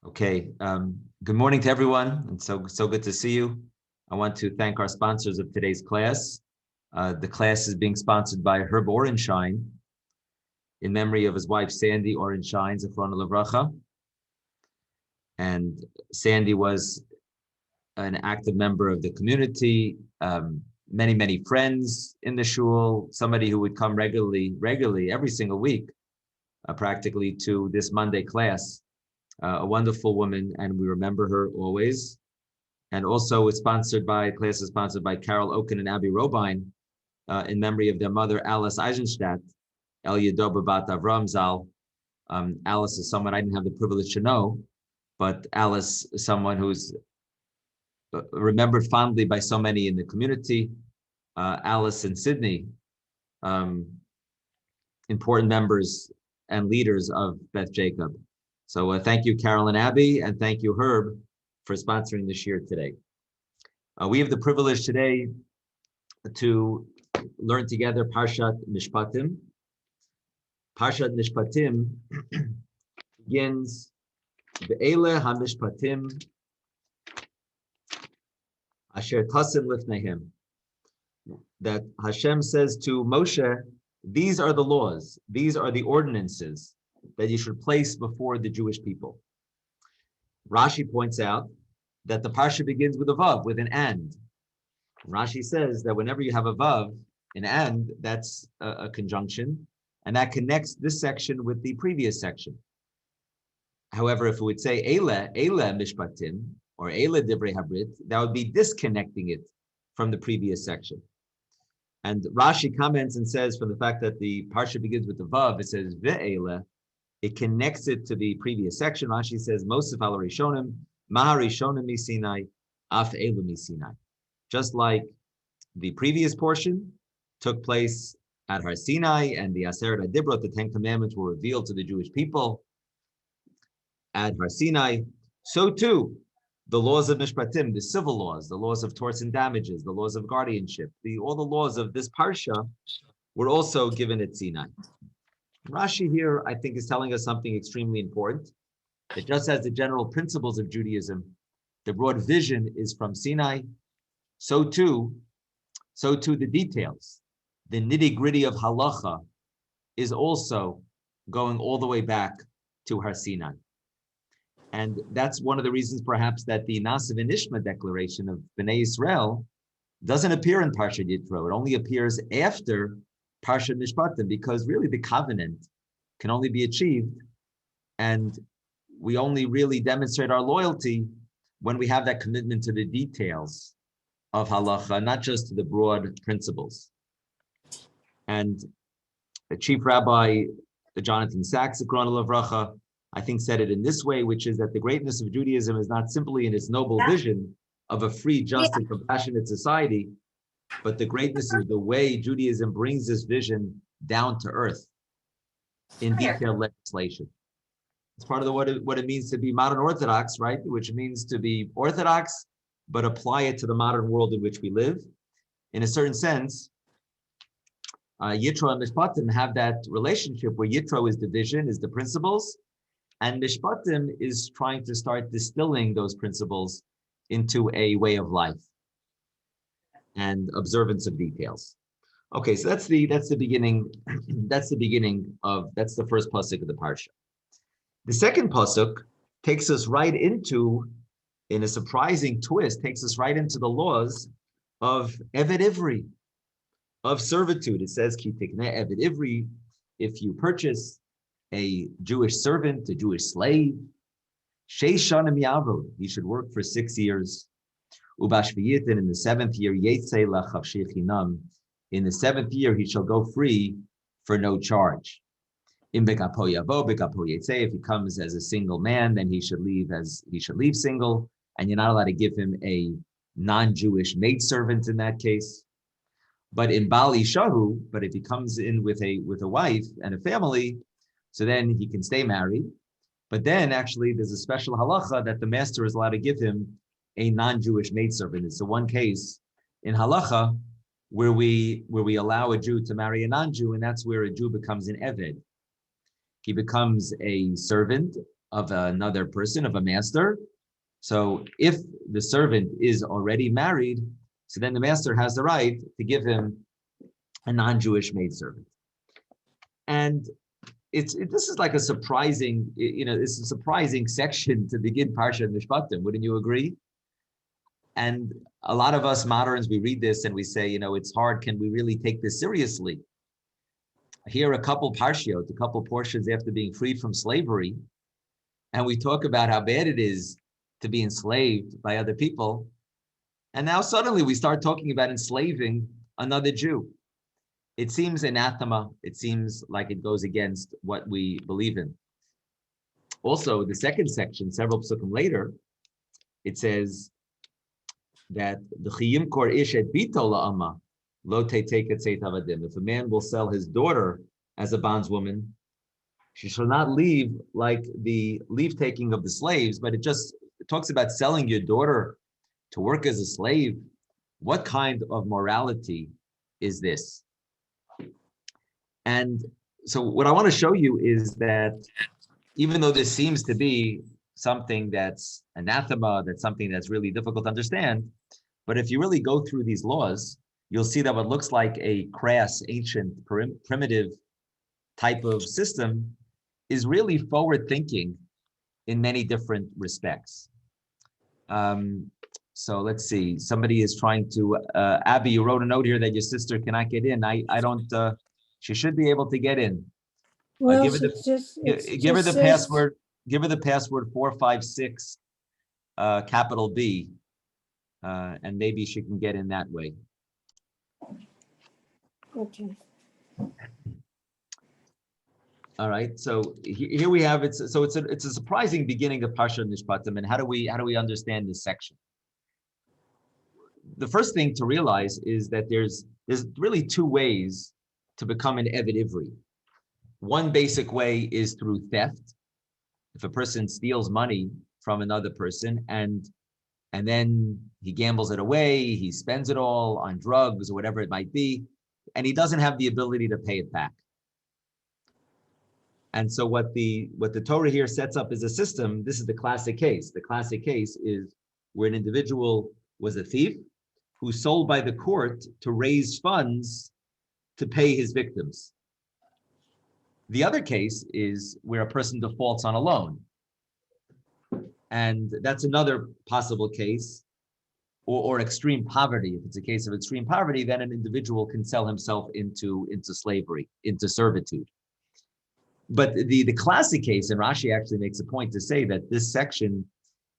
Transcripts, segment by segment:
Okay. Good morning to everyone, and so good to see you. I want to thank our sponsors of today's class. The class is being sponsored by Herb Orenshine in memory of his wife Sandy Orenshine, Zichrona Livracha. And Sandy was an active member of the community, many friends in the shul, somebody who would come regularly every single week, practically to this Monday class. A wonderful woman, and we remember her always. And also it's class is sponsored by Carol Oken and Abby Robine, in memory of their mother, Alice Eisenstadt, El Yedoba Bat Avram Zal. Alice is someone I didn't have the privilege to know, but Alice is someone who's remembered fondly by so many in the community. Alice and Sydney, important members and leaders of Beth Jacob. So thank you, Carol and Abby, and thank you, Herb, for sponsoring this year today. We have the privilege today to learn together Parshat Mishpatim. Parshat Mishpatim begins Ve'ele HaMishpatim Asher Tasim Lifnehem. That Hashem says to Moshe, these are the laws, these are the ordinances that you should place before the Jewish people. Rashi points out that the parsha begins with a vav, with an and. Rashi says that whenever you have a vav, an and, that's a conjunction, and that connects this section with the previous section. However, if it would say Eile Mishpatim, or Eile Divrei Habrit, that would be disconnecting it from the previous section. And Rashi comments and says, from the fact that the parsha begins with the vav, it says Ve'ele, it connects it to the previous section. Rashi says, Mosef al Rishonim, Maha Rishonim mi Sinai, Af Elu mi Sinai. Just like the previous portion took place at Har Sinai, and the Aseret HaDibrot, the Ten Commandments, were revealed to the Jewish people at Har Sinai, so too the laws of Mishpatim, the civil laws, the laws of torts and damages, the laws of guardianship, all the laws of this parsha were also given at Sinai. Rashi here, I think, is telling us something extremely important. That just as the general principles of Judaism, the broad vision is from Sinai, so too the details, the nitty-gritty of halacha is also going all the way back to Har Sinai. And that's one of the reasons, perhaps, that the Nasiv and Ishma declaration of Bnei Yisrael doesn't appear in Parshat Yitro. It only appears after Parshat Mishpatim, because really the covenant can only be achieved, and we only really demonstrate our loyalty when we have that commitment to the details of halacha, not just to the broad principles. And the Chief Rabbi Jonathan Sachs, Zichrona Livracha, I think said it in this way, which is that the greatness of Judaism is not simply in its noble vision of a free, just, and compassionate society, but the greatness is the way Judaism brings this vision down to earth in detailed legislation. It's part of what it means to be modern Orthodox, right? Which means to be Orthodox, but apply it to the modern world in which we live. In a certain sense, Yitro and Mishpatim have that relationship where Yitro is the vision, is the principles, and Mishpatim is trying to start distilling those principles into a way of life and observance of details. Okay, so that's the beginning. That's the first pasuk of the parsha. The second pasuk takes us right into, in a surprising twist, takes us right into the laws of Eved Ivri, of servitude. It says, Ki tikne Eved Ivri, if you purchase a Jewish servant, a Jewish slave, Sheish shanim yavod, he should work for 6 years. Ubashviyitin, in the 7th year, Yetzei lachavshei chinam, in the 7th year he shall go free for no charge. Im bekapo yavo, bekapo yetzei, if he comes as a single man, then he should leave single, and you're not allowed to give him a non-Jewish maidservant in that case. But in Bali Shahu, but if he comes in with a wife and a family, so then he can stay married. But then actually there's a special halacha that the master is allowed to give him a non-Jewish maidservant. It's the one case in halacha where we allow a Jew to marry a non-Jew, and that's where a Jew becomes an eved. He becomes a servant of another person, of a master. So if the servant is already married, so then the master has the right to give him a non-Jewish maidservant. And this is like a surprising, it's a surprising section to begin Parshat Mishpatim. Wouldn't you agree? And a lot of us moderns, we read this and we say, it's hard. Can we really take this seriously? Here, a couple parshiot, a couple portions after being freed from slavery, and we talk about how bad it is to be enslaved by other people. And now suddenly we start talking about enslaving another Jew. It seems anathema. It seems like it goes against what we believe in. Also, the second section, several psukim later, it says that the chiyim kor ish et bito la'ama lo teiteket seit avadim. If a man will sell his daughter as a bondswoman, she shall not leave like the leave taking of the slaves, but it talks about selling your daughter to work as a slave. What kind of morality is this? And so what I want to show you is that even though this seems to be something that's anathema, that's something that's really difficult to understand, but if you really go through these laws, you'll see that what looks like a crass, ancient, primitive type of system is really forward thinking in many different respects. So let's see, somebody is trying to, Abby, you wrote a note here that your sister cannot get in. I don't, she should be able to get in. Well, Give her the password. Give her the password 456 capital B, and maybe she can get in that way. Okay. All right. So here we have it. So it's a surprising beginning of Parshat Mishpatim. And how do we understand this section? The first thing to realize is that there's really two ways to become an Eved Ivri. One basic way is through theft. If a person steals money from another person and then he gambles it away, he spends it all on drugs or whatever it might be, and he doesn't have the ability to pay it back. And so what the Torah here sets up as a system, this is the classic case. The classic case is where an individual was a thief who's sold by the court to raise funds to pay his victims. The other case is where a person defaults on a loan. And that's another possible case, or extreme poverty. If it's a case of extreme poverty, then an individual can sell himself into slavery, into servitude. But the classic case, and Rashi actually makes a point to say that this section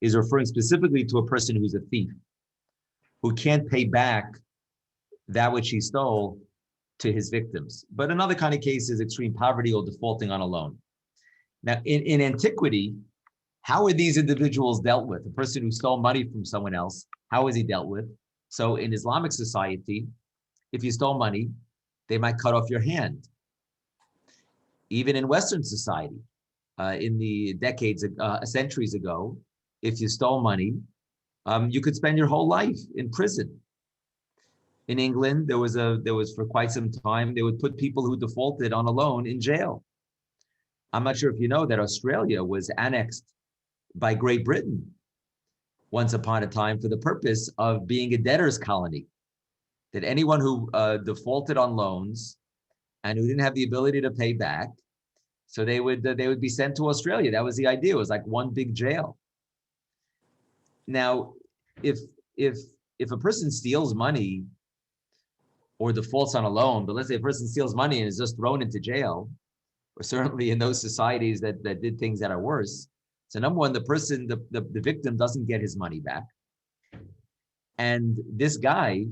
is referring specifically to a person who's a thief, who can't pay back that which he stole to his victims. But another kind of case is extreme poverty or defaulting on a loan. Now, in antiquity, how are these individuals dealt with? A person who stole money from someone else, how is he dealt with? So in Islamic society, if you stole money, they might cut off your hand. Even in Western society, in the centuries ago, if you stole money, you could spend your whole life in prison. In England, there was for quite some time, they would put people who defaulted on a loan in jail. I'm not sure if you know that Australia was annexed by Great Britain once upon a time for the purpose of being a debtor's colony. That anyone who defaulted on loans and who didn't have the ability to pay back, so they would be sent to Australia. That was the idea. It was like one big jail. Now, if a person steals money or defaults on a loan, but let's say a person steals money and is just thrown into jail, or certainly in those societies that did things that are worse. So number one, the victim doesn't get his money back. And this guy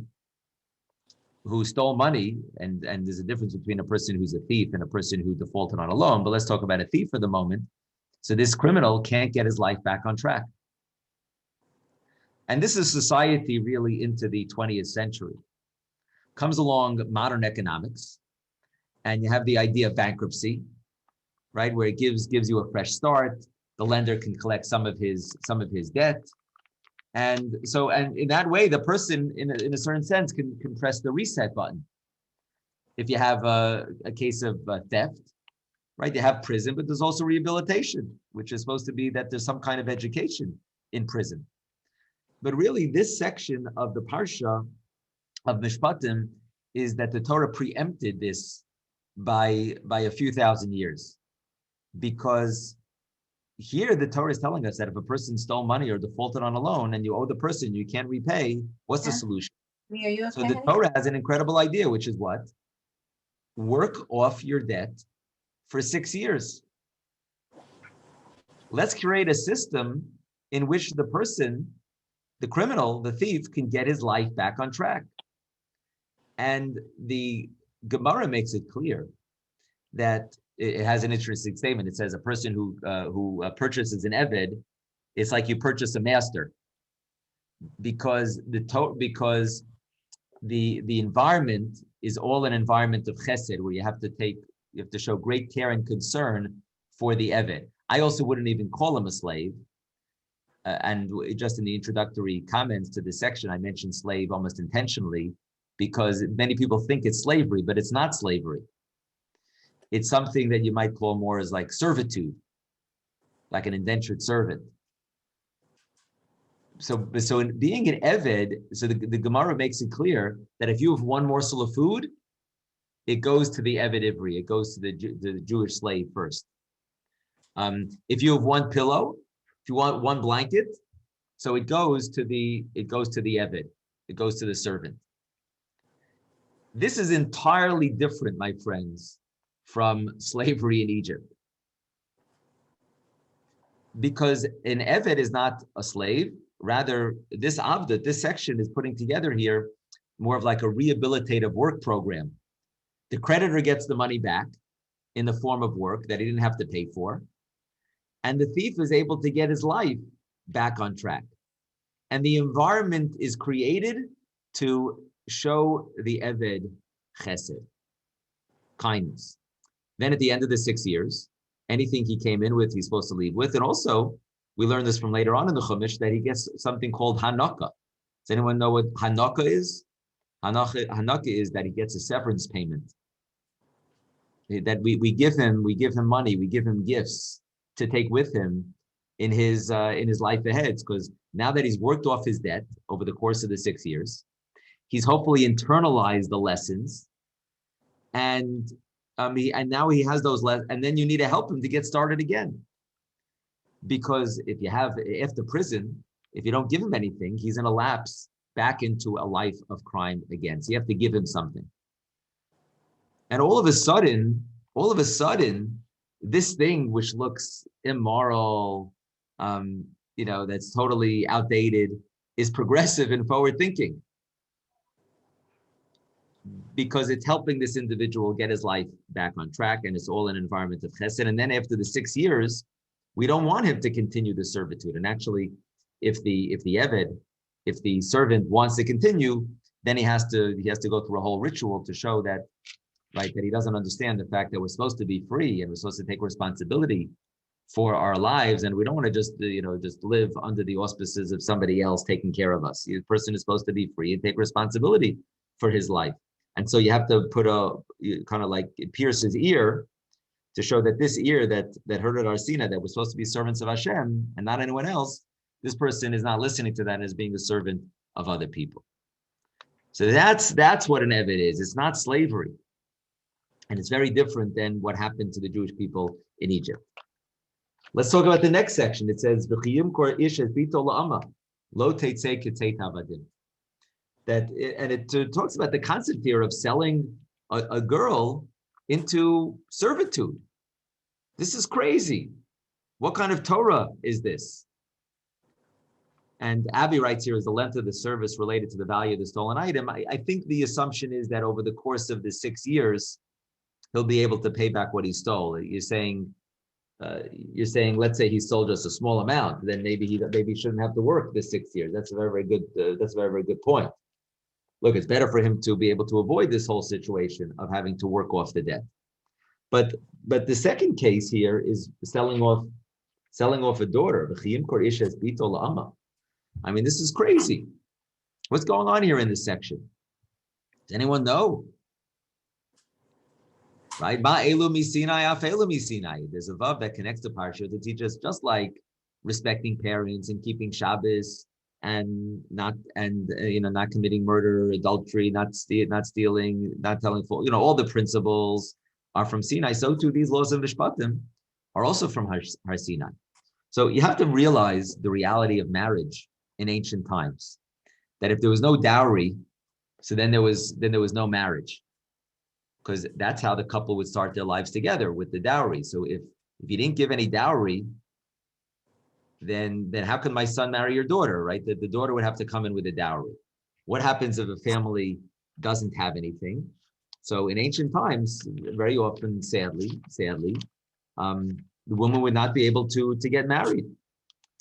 who stole money, and there's a difference between a person who's a thief and a person who defaulted on a loan, but let's talk about a thief for the moment. So this criminal can't get his life back on track. And this is society really into the 20th century. Comes along modern economics, and you have the idea of bankruptcy, right? Where it gives you a fresh start. The lender can collect some of his debt. And in that way, the person in a certain sense can press the reset button. If you have a case of theft, right? They have prison, but there's also rehabilitation, which is supposed to be that there's some kind of education in prison. But really, this section of the Parsha of Mishpatim is that the Torah preempted this by a few thousand years. Because here the Torah is telling us that if a person stole money or defaulted on a loan and you owe the person, you can't repay, what's the solution? Are you okay? So the Torah has an incredible idea, which is what? Work off your debt for 6 years. Let's create a system in which the person, the criminal, the thief, can get his life back on track. And the Gemara makes it clear that it has an interesting statement. It says a person who purchases an eved, it's like you purchase a master, because the environment is all an environment of chesed, where you have to show great care and concern for the eved. I also wouldn't even call him a slave. And just in the introductory comments to this section, I mentioned slave almost intentionally, because many people think it's slavery, but it's not slavery. It's something that you might call more as like servitude, like an indentured servant. So in being an eved, so the Gemara makes it clear that if you have one morsel of food, it goes to the eved ivri, it goes to the Jewish slave first. If you have one pillow, if you want one blanket, so it goes to the eved, it goes to the servant. This is entirely different, my friends, from slavery in Egypt. Because an eved is not a slave. Rather, this section is putting together here more of like a rehabilitative work program. The creditor gets the money back in the form of work that he didn't have to pay for. And the thief is able to get his life back on track. And the environment is created to show the eved chesed, kindness. Then at the end of the 6 years, anything he came in with, he's supposed to leave with. And also, we learn this from later on in the Chumash, that he gets something called hanaka. Does anyone know what hanaka is? Hanaka is that he gets a severance payment. That we give him money, we give him gifts to take with him in his life ahead. Because now that he's worked off his debt over the course of the 6 years, he's hopefully internalized the lessons, and now he has those lessons. And then you need to help him to get started again, because after prison, if you don't give him anything, he's in a lapse back into a life of crime again. So you have to give him something. And all of a sudden, this thing which looks immoral, that's totally outdated, is progressive and forward thinking, because it's helping this individual get his life back on track, and it's all an environment of chesed. And then after the 6 years, we don't want him to continue the servitude. And actually, if the servant wants to continue, then he has to go through a whole ritual to show that, right, that he doesn't understand the fact that we're supposed to be free and we're supposed to take responsibility for our lives, and we don't want to just live under the auspices of somebody else taking care of us. The person is supposed to be free and take responsibility for his life. And so you have to put pierce his ear to show that this ear that heard at Arsina, that was supposed to be servants of Hashem and not anyone else, this person is not listening to that as being a servant of other people. So that's what an eved is. It's not slavery. And it's very different than what happened to the Jewish people in Egypt. Let's talk about the next section. It says, it talks about the concept here of selling a girl into servitude. This is crazy. What kind of Torah is this? And Abby writes here, is the length of the service related to the value of the stolen item? I think the assumption is that over the course of the 6 years, he'll be able to pay back what he stole. You're saying, let's say he stole just a small amount, then maybe he shouldn't have to work the 6 years. That's a very, very good point. Look, it's better for him to be able to avoid this whole situation of having to work off the debt. But the second case here is selling off a daughter. I mean, this is crazy. What's going on here in this section? Does anyone know? right? Ma'elu mi Sinai, afelu mi Sinai. There's a vav that connects to Parsha to teach us just like respecting parents and keeping Shabbos and not committing murder, adultery, not stealing, not telling false. All the principles are from Sinai. So too these laws of Mishpatim are also from Har Sinai. So you have to realize the reality of marriage in ancient times. That if there was no dowry, so then there was no marriage, because that's how the couple would start their lives together, with the dowry. So if you didn't give any dowry, then how can my son marry your daughter, right? The daughter would have to come in with a dowry. What happens if a family doesn't have anything? So in ancient times, very often, sadly, the woman would not be able to get married,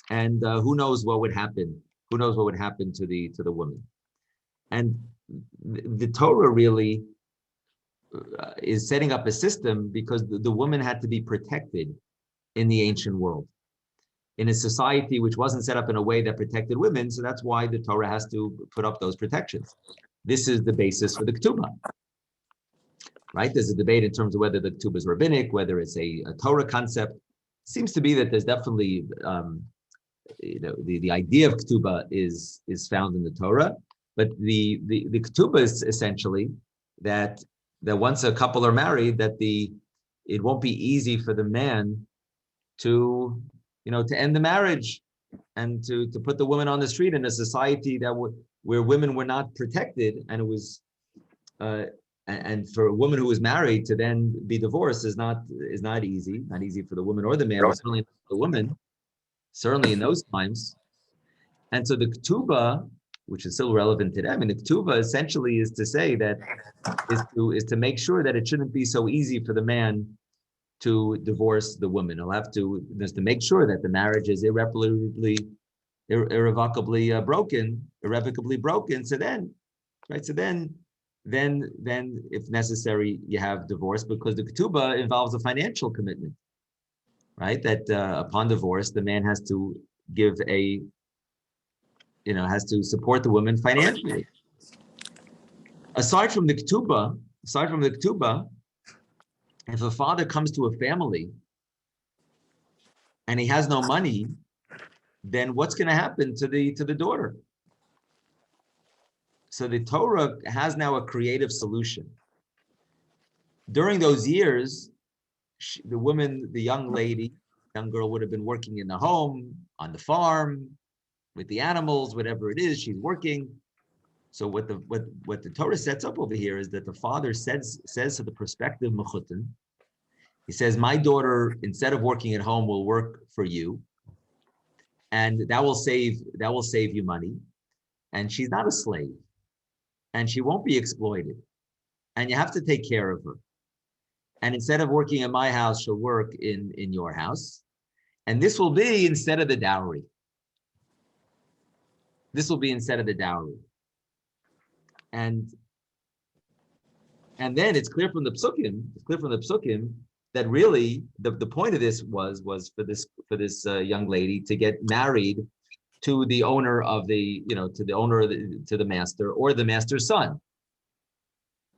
and who knows what would happen? Who knows what would happen to the woman? And the Torah really is setting up a system because the woman had to be protected in the ancient world, in a society which wasn't set up in a way that protected women. So that's why the Torah has to put up those protections. This is the basis for the ketubah, right? There's a debate in terms of whether the ketubah is rabbinic, whether it's a Torah concept. Seems to be that there's definitely, the idea of ketubah is found in the Torah, but the ketubah is essentially that once a couple are married, that it won't be easy for the man to end the marriage and to put the woman on the street in a society where women were not protected, and it was and for a woman who was married to then be divorced is not easy for the woman or the man, but certainly not for the woman, certainly in those times. And so the ketubah, which is still relevant today, I mean, the ketubah essentially is to say that is to make sure that it shouldn't be so easy for the man to divorce the woman. He'll have to just to make sure that the marriage is irrevocably broken. So then, right? So then if necessary, you have divorce, because the ketubah involves a financial commitment, right? That upon divorce, the man has to has to support the woman financially. Aside from the ketubah, if a father comes to a family and he has no money, then what's going to happen to the daughter? So the Torah has now a creative solution. During those years, the young girl would have been working in the home, on the farm, with the animals, whatever it is, she's working. So what the Torah sets up over here is that the father says to the prospective mechutin, he says, my daughter, instead of working at home, will work for you, and that will save you money, and she's not a slave, and she won't be exploited, and you have to take care of her. And instead of working in my house, she'll work in your house, and this will be instead of the dowry. And then it's clear from the psukim that really the point of this was for this young lady to get married to the owner of to the master, or the master's son.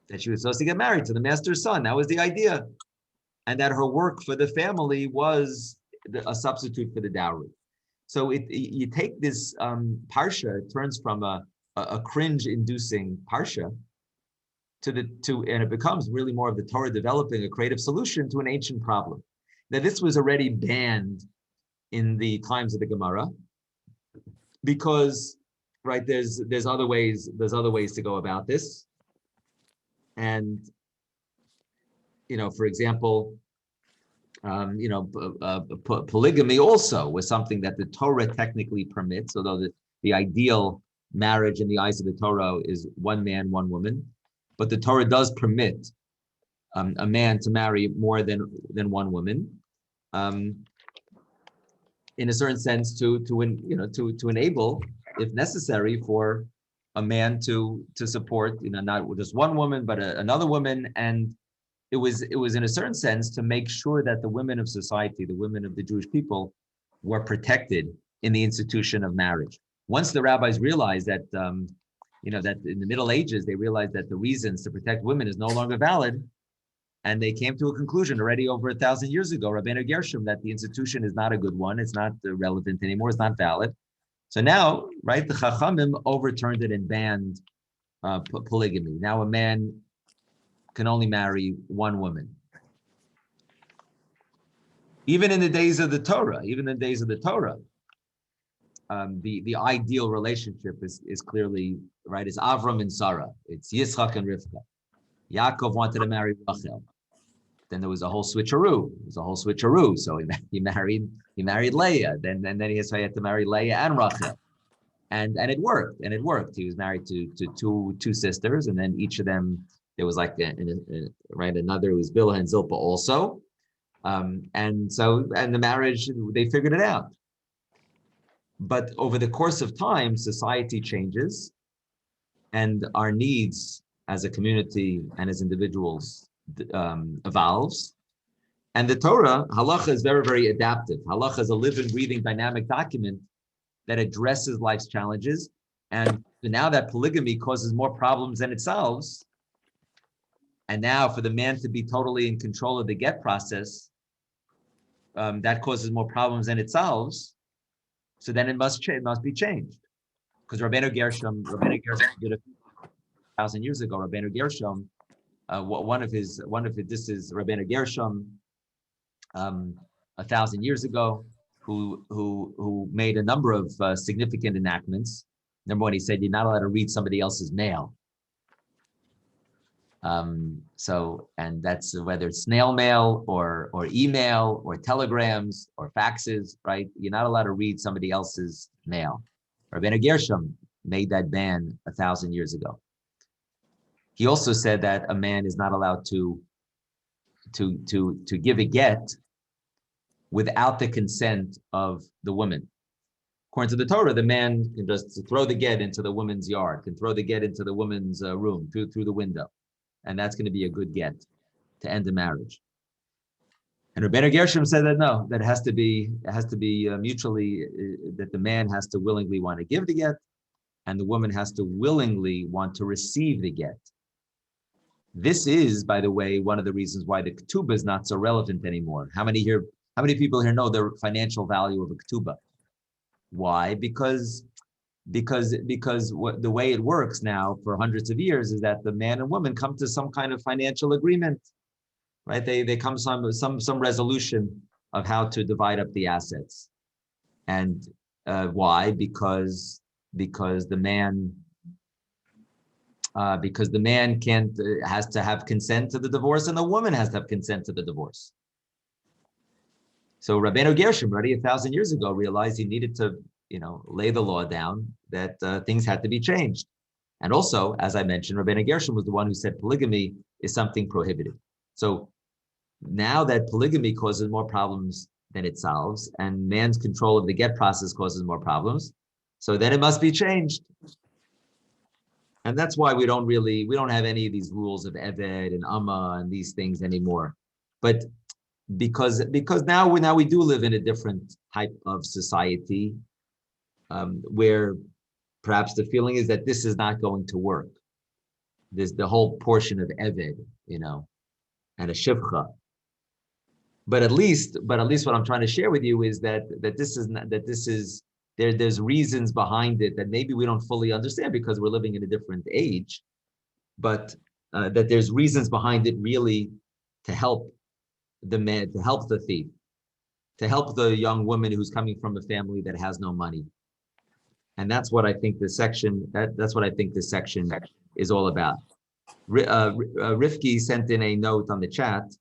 That she was supposed to get married to the master's son. That was the idea, and that her work for the family was a substitute for the dowry. So you take this parsha, it turns from a cringe-inducing parsha and it becomes really more of the Torah developing a creative solution to an ancient problem. Now, this was already banned in the times of the Gemara, because, right, there's other ways to go about this. And for example, polygamy also was something that the Torah technically permits, although the ideal marriage in the eyes of the Torah is one man, one woman. But the Torah does permit a man to marry more than one woman, in a certain sense, to enable, if necessary, for a man to support not just one woman but another woman. And it was in a certain sense to make sure that the women of society, the women of the Jewish people, were protected in the institution of marriage. Once the rabbis realized that that in the Middle Ages, they realized that the reasons to protect women is no longer valid, And they came to a conclusion already over 1,000 years ago, Rabbeinu Gershom, that the institution is not a good one. It's not relevant anymore. It's not valid. So now, right, the Chachamim overturned it and banned polygamy. Now a man can only marry one woman. Even in the days of the Torah, the ideal relationship is clearly, right, is Avram and Sarah. It's Yitzchak and Rivka. Yaakov wanted to marry Rachel. Then there was a whole switcheroo. So he married Leah. Then he had to marry Leah and Rachel. And it worked. He was married to two sisters, and then each of them, there was like another who was Bilhah and Zilpah also. And the marriage, they figured it out. But over the course of time, society changes, and our needs as a community and as individuals evolves. And the Torah, halacha, is very, very adaptive. Halacha is a living, breathing, dynamic document that addresses life's challenges. And now that polygamy causes more problems than it solves, and now for the man to be totally in control of the get process, that causes more problems than it solves. So then it must be changed. Because Rabbeinu Gershom did it 1,000 years ago. Rabbeinu Gershom, one of his, this is Rabbeinu Gershom, 1,000 years ago, who made a number of significant enactments. Number one, he said you're not allowed to read somebody else's mail. And that's whether it's snail mail or email or telegrams or faxes, right? You're not allowed to read somebody else's mail. Rabbeinu Gershom made that ban 1,000 years ago. He also said that a man is not allowed to give a get without the consent of the woman. According to the Torah, the man can just throw the get into the woman's yard, can throw the get into the woman's room through the window. And that's going to be a good get to end the marriage. And Rabbeinu Gershom said that no, that it has to be mutually, that the man has to willingly want to give the get, and the woman has to willingly want to receive the get. This is, by the way, one of the reasons why the ketubah is not so relevant anymore. How many people here know the financial value of a ketubah? Why? Because the way it works now for hundreds of years is that the man and woman come to some kind of financial agreement, right? They come to some resolution of how to divide up the assets. And why? Because the man has to have consent to the divorce, and the woman has to have consent to the divorce. So Rabbeinu Gershom, already 1,000 years ago, realized he needed to, lay the law down that things had to be changed. And also, as I mentioned, Rabbeinu Gershom was the one who said polygamy is something prohibited. So now that polygamy causes more problems than it solves, and man's control of the get process causes more problems, so then it must be changed. And that's why we don't have any of these rules of Eved and Amma and these things anymore. But because now we do live in a different type of society, where perhaps the feeling is that this is not going to work. There's the whole portion of Eved, and a Shivcha. But at least what I'm trying to share with you is there's reasons behind it that maybe we don't fully understand because we're living in a different age, but that there's reasons behind it really to help the man, to help the thief, to help the young woman who's coming from a family that has no money. And that's what I think this section is all about. Rifki sent in a note on the chat.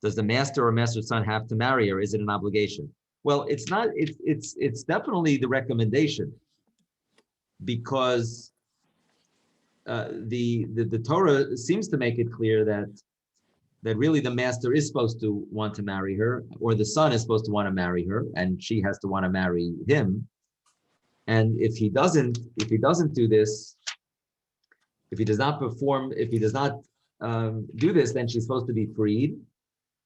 Does the master or master's son have to marry, or is it an obligation? Well, it's not. It's definitely the recommendation, because the Torah seems to make it clear that really the master is supposed to want to marry her, or the son is supposed to want to marry her, and she has to want to marry him. And if he doesn't do this, if he does not do this, then she's supposed to be freed.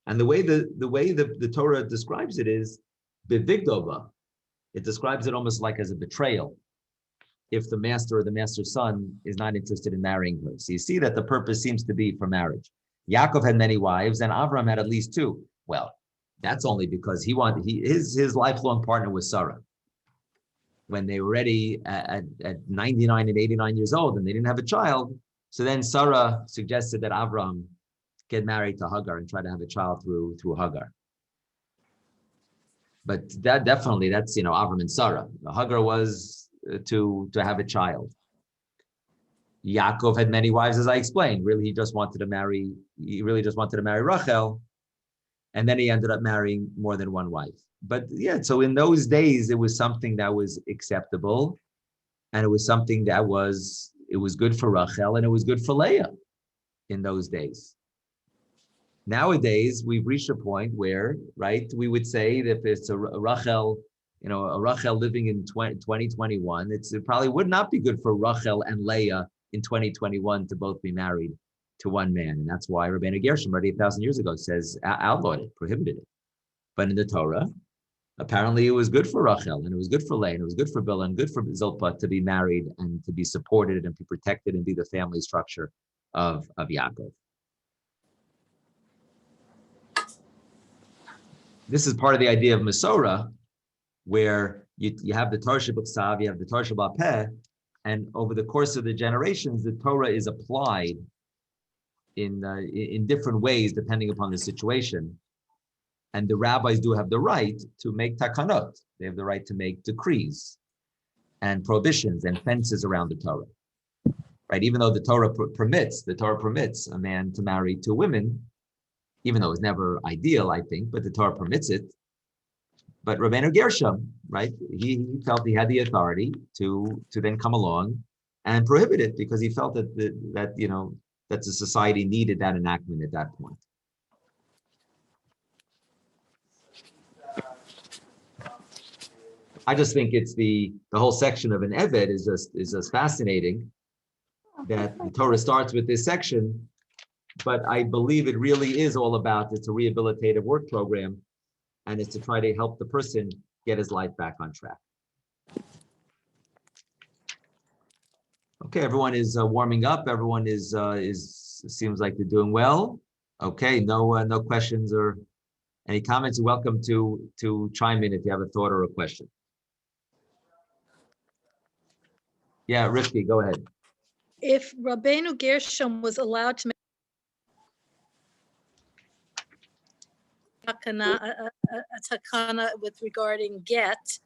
And the way the Torah describes it is bivigdova. It describes it almost like as a betrayal if the master or the master's son is not interested in marrying her. So you see that the purpose seems to be for marriage. Yaakov had many wives, and Avram had at least two. Well, that's only because his lifelong partner was Sarah. When they were ready at 99 and 89 years old and they didn't have a child, so then Sarah suggested that Avram get married to Hagar and try to have a child through Hagar. But that's Avram and Sarah. Hagar was to have a child. Yaakov had many wives, as I explained. Really, he really just wanted to marry Rachel, and then he ended up marrying more than one wife. But yeah, so in those days, it was something that was acceptable, and it was something that was good for Rachel and it was good for Leah in those days. Nowadays, we've reached a point where, right, we would say that if it's a Rachel living in 2021, it probably would not be good for Rachel and Leah in 2021 to both be married to one man. And that's why Rabbi Gershom, already 1,000 years ago, says outlawed it, prohibited it. But in the Torah, apparently it was good for Rachel, and it was good for Leah, and it was good for Bilhah, and good for Zilpah to be married and to be supported and be protected and be the family structure of Yaakov. This is part of the idea of Masorah, where you have the Torah Shebiksav, you have the Torah Sheba'al-Peh, and over the course of the generations, the Torah is applied in different ways depending upon the situation. And the rabbis do have the right to make takanot. They have the right to make decrees and prohibitions and fences around the Torah. Right? Even though the Torah permits a man to marry two women, even though it's never ideal, I think, but the Torah permits it. But Rabbeinu Gershom, right, he felt he had the authority to then come along and prohibit it because he felt that the society needed that enactment at that point. I just think it's the whole section of an Eved is just fascinating that the Torah starts with this section, but I believe it really is all about, it's a rehabilitative work program, and it's to try to help the person get his life back on track. Okay, everyone is warming up. Everyone seems like they're doing well. Okay, no questions or any comments. You're welcome to chime in if you have a thought or a question. Yeah, Rifki, go ahead. If Rabbeinu Gershom was allowed to make a takana with regarding get,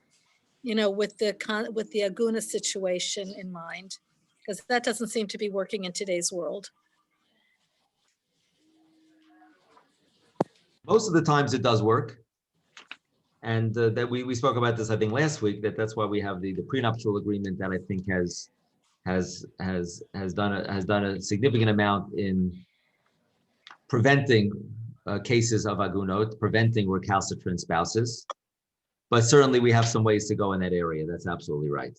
with the aguna situation in mind, because that doesn't seem to be working in today's world. Most of the times it does work. And that we spoke about this, I think, last week, that's why we have the prenuptial agreement that I think has done a significant amount in preventing cases of agunot, preventing recalcitrant spouses. But certainly we have some ways to go in that area. That's absolutely right.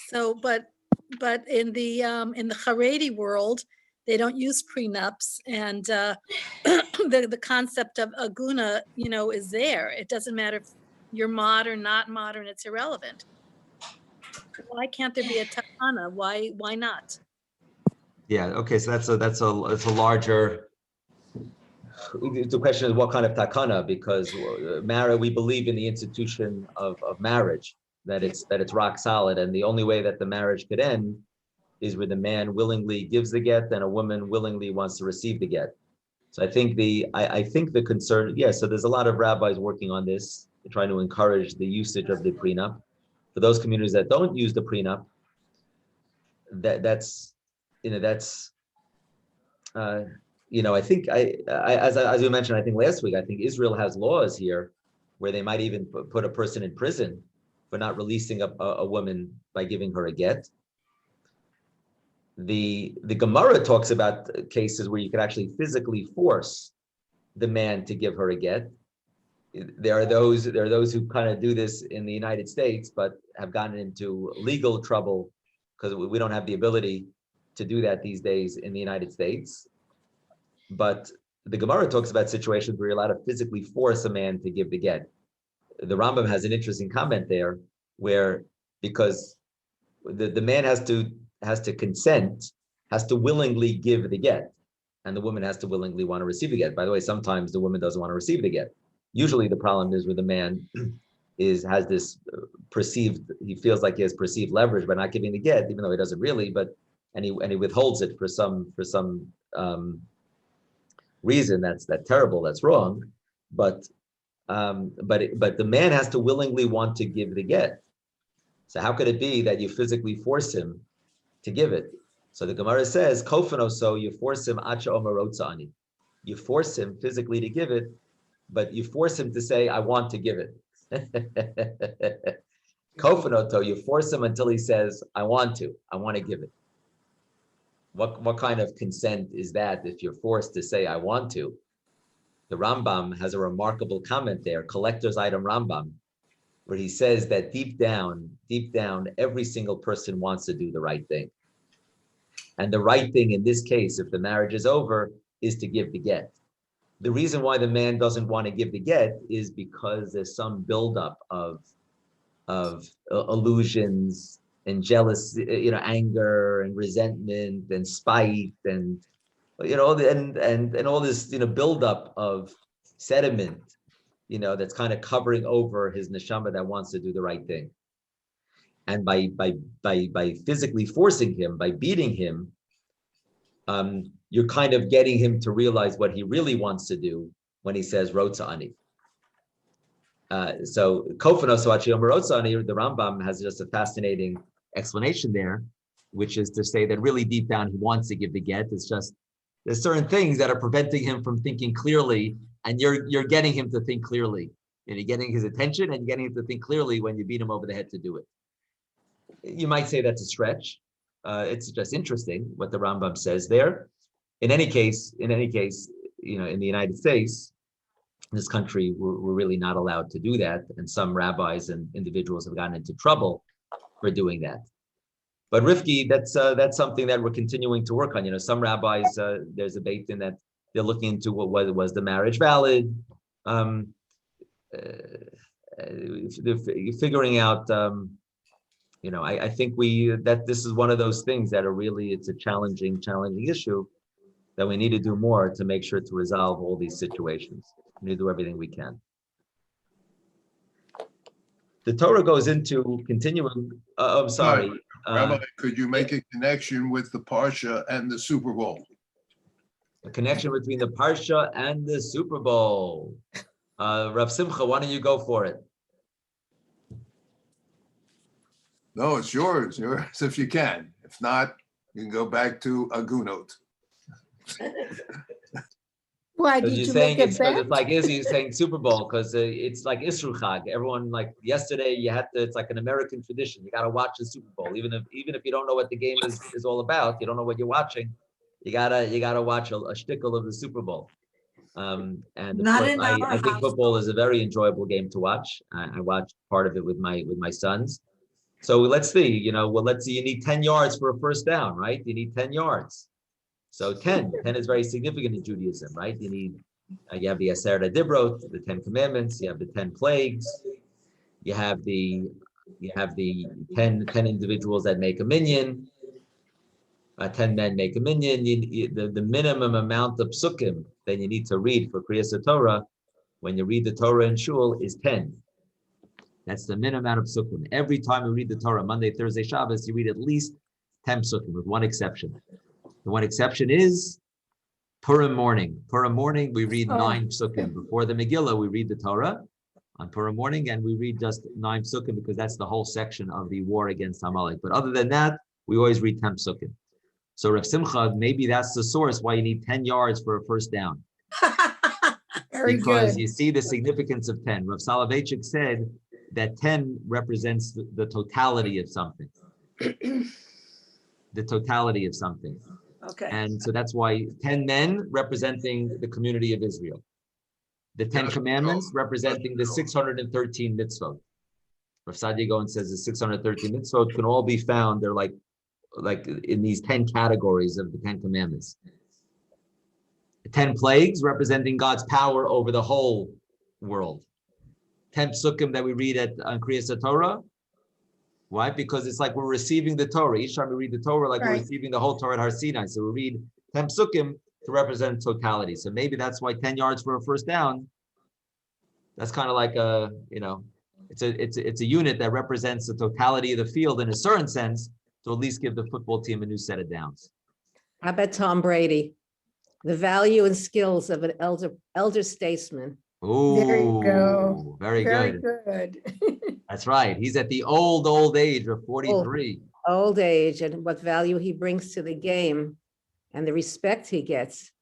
So, but in the Haredi world, they don't use prenups, and the concept of aguna, is there. It doesn't matter if you're modern, not modern. It's irrelevant. Why can't there be a takana? Why not? Yeah. Okay. So that's a larger. The question is what kind of takana, because marriage, we believe in the institution of marriage, that it's rock solid, and the only way that the marriage could end is where the man willingly gives the get and a woman willingly wants to receive the get. So I think the concern, so there's a lot of rabbis working on this, trying to encourage the usage of the prenup. For those communities that don't use the prenup, I think as we mentioned, I think last week, I think Israel has laws here where they might even put a person in prison for not releasing a woman by giving her a get. The Gemara talks about cases where you could actually physically force the man to give her a get. There are those who kind of do this in the United States, but have gotten into legal trouble because we don't have the ability to do that these days in the United States. But the Gemara talks about situations where you're allowed to physically force a man to give the get. The Rambam has an interesting comment there, where because the man has to consent, has to willingly give the get, and the woman has to willingly want to receive the get. By the way, sometimes the woman doesn't want to receive the get. Usually the problem is with the man has this perceived, he feels like he has perceived leverage by not giving the get, even though he doesn't really, and he withholds it for some reason that's terrible, that's wrong. But the man has to willingly want to give the get. So how could it be that you physically force him to give it? So the Gemara says, Kofano, so you force him, Acha Omarotza ani. You force him physically to give it, but you force him to say, I want to give it. Kofanoto, you force him until he says, I want to give it. What kind of consent is that if you're forced to say, I want to? The Rambam has a remarkable comment there, collector's item Rambam, where he says that deep down, every single person wants to do the right thing. And the right thing in this case, if the marriage is over, is to give the get. The reason why the man doesn't want to give the get is because there's some buildup of illusions and jealousy, anger and resentment and spite and and all this buildup of sediment, that's kind of covering over his neshama that wants to do the right thing. And by physically forcing him, by beating him, you're kind of getting him to realize what he really wants to do when he says Rotza ani. So Kofano Soachi Omer Rotza ani, the Rambam has just a fascinating explanation there, which is to say that really deep down he wants to give the get. It's just there's certain things that are preventing him from thinking clearly, and you're getting him to think clearly. And you're getting his attention and you're getting him to think clearly when you beat him over the head to do it. You might say that's a stretch. It's just interesting what the Rambam says there. In any case, in the United States, in this country, we're really not allowed to do that. And some rabbis and individuals have gotten into trouble for doing that. But Rifki, that's something that we're continuing to work on. Some rabbis, there's a beit in that they're looking into whether was the marriage valid. Figuring out, I think that this is one of those things that are really, it's a challenging issue that we need to do more to make sure to resolve all these situations. We need to do everything we can. The Torah goes into continuing. I'm sorry. Rabbi, could you make a connection with the Parsha and the Super Bowl? A connection between the Parsha and the Super Bowl. Rav Simcha, why don't you go for it? No, it's yours if you can. If not, you can go back to Agunot. Why did you make a bet? It's like Izzy saying Super Bowl because it's like Isru Chag. Everyone, like yesterday, it's like an American tradition. You got to watch the Super Bowl, even if you don't know what the game is all about. You don't know what you're watching. You gotta watch a shtickle of the Super Bowl. And of course, I think football is a very enjoyable game to watch. I watched part of it with my sons. So let's see. Let's see. You need 10 yards for a first down, right? You need 10 yards. So 10 is very significant in Judaism, right? You have the Aseret Dibrot, the 10 Commandments. You have the 10 plagues. You have the 10 individuals that make a minyan. 10 men make a minyan. The minimum amount of psukim that you need to read for Kriyas Torah when you read the Torah in shul is 10. That's the minimum amount of psukim. Every time you read the Torah, Monday, Thursday, Shabbos, you read at least 10 psukim, with one exception. The one exception is Purim morning. Purim morning, we read 9 psukim. Before the Megillah, we read the Torah on Purim morning, and we read just 9 psukim because that's the whole section of the war against Amalek. But other than that, we always read 10 psukim. So Rav Simcha, maybe that's the source why you need 10 yards for a first down. Because you see the significance of 10. Rav Soloveitchik said that 10 represents the totality of something. The totality of something. Okay. And so that's why 10 men representing the community of Israel. The 10 commandments representing the 613 mitzvot. Rav Sadia Gaon says the 613 mitzvot can all be found. They're like in these 10 categories of the 10 commandments. The 10 plagues representing God's power over the whole world. 10 psukim that we read on Kriyas Torah Why? Because it's like we're receiving the Torah. Each time we read the Torah, like we're Right. receiving the whole Torah at Har Sinai. So we read 10 psukim to represent totality. So maybe that's why 10 yards for a first down. That's kind of like a, it's a unit that represents the totality of the field in a certain sense, to at least give the football team a new set of downs. How about Tom Brady? The value and skills of an elder statesman. Ooh, There you go. very good. Good. That's right. He's at the old age of 43. Old age and what value he brings to the game and the respect he gets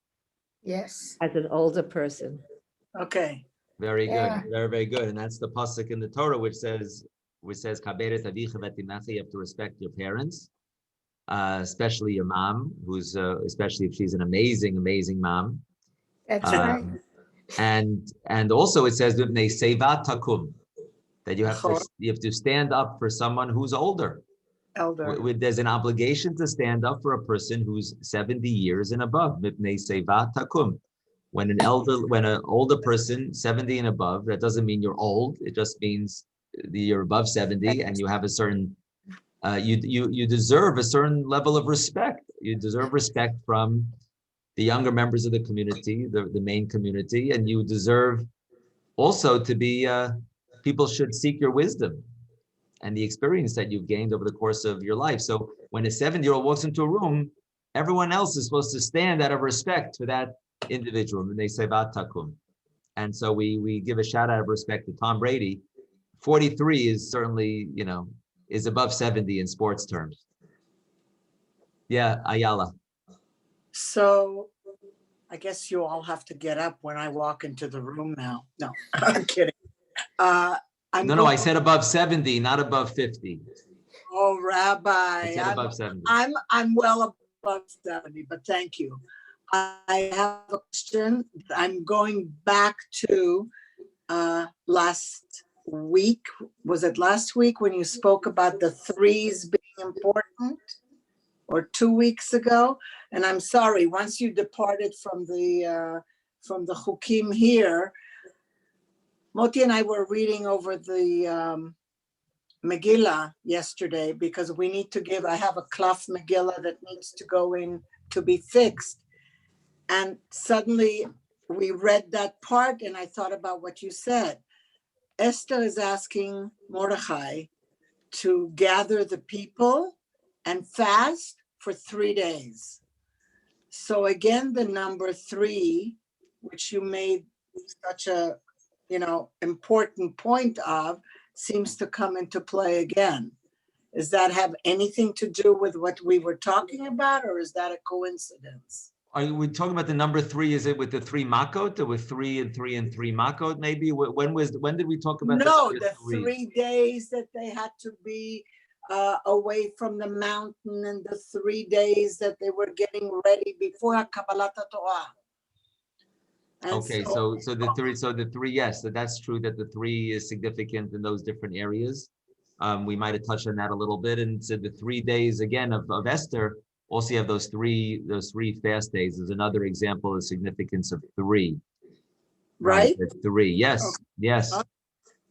Yes. as an older person. Okay. Very good. Yeah. Very, very good. And that's the pasuk in the Torah, which says, "Kaberet avicha v'timacha," you have to respect your parents, especially your mom, who's, especially if she's an amazing, amazing mom. That's right. And also it says, "V'bnei seva takum," that you have to stand up for someone who's older. Elder. There's an obligation to stand up for a person who's 70 years and above. V'bnei seva takum. When an older person, 70 and above, that doesn't mean you're old. It just means you're above 70 and you have a certain, you deserve a certain level of respect. You deserve respect from the younger members of the community, the main community, and you deserve also to be, people should seek your wisdom and the experience that you've gained over the course of your life. So when a 70-year-old walks into a room, everyone else is supposed to stand out of respect for that individual, and they say takum. And so we give a shout out of respect to Tom Brady. 43 is certainly, is above 70 in sports terms. Yeah, Ayala. So I guess you all have to get up when I walk into the room now. No, I'm kidding. No, I said above 70, not above 50. Oh, Rabbi, I said above 70. I'm well above 70, but thank you. I have a question. I'm going back to last week. Was it last week when you spoke about the threes being important? Or 2 weeks ago? And I'm sorry, once you departed from the Chukim here, Moti and I were reading over the Megillah yesterday because we need to I have a cloth Megillah that needs to go in to be fixed. And suddenly we read that part and I thought about what you said. Esther is asking Mordechai to gather the people and fast for 3 days. So again, the number 3, which you made such a, important point of, seems to come into play again. Does that have anything to do with what we were talking about, or is that a coincidence? Are we talking about the number 3? Is it with the 3 makot, or with 3 and 3 and 3 makot? Maybe when did we talk about? No, the 3 days that they had to be away from the mountain, and the 3 days that they were getting ready before Kabbalat Torah. Okay, so the 3, yes, that's true that the 3 is significant in those different areas. We might have touched on that a little bit, and said the 3 days again of Esther. Also, you have those three fast days. There's another example of the significance of 3. Right? 3, yes, okay. Yes. Okay.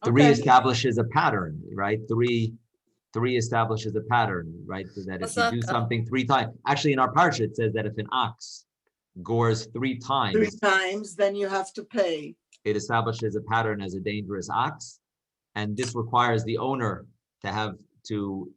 3 establishes a pattern, right? 3 establishes a pattern, right? So that if you do something 3 times, actually in our Parshat it says that if an ox gores 3 times, 3 times, then you have to pay. It establishes a pattern as a dangerous ox, and this requires the owner to have to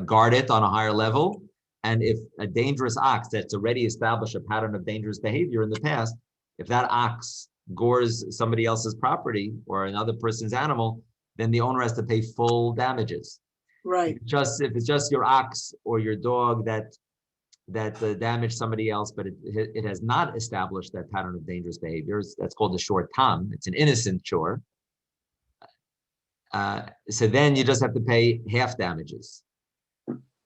guard it on a higher level. And if a dangerous ox that's already established a pattern of dangerous behavior in the past, if that ox gores somebody else's property or another person's animal, then the owner has to pay full damages. Right. If it's just your ox or your dog that damaged somebody else, but it has not established that pattern of dangerous behaviors, that's called a short tam. It's an innocent chore. So then you just have to pay half damages.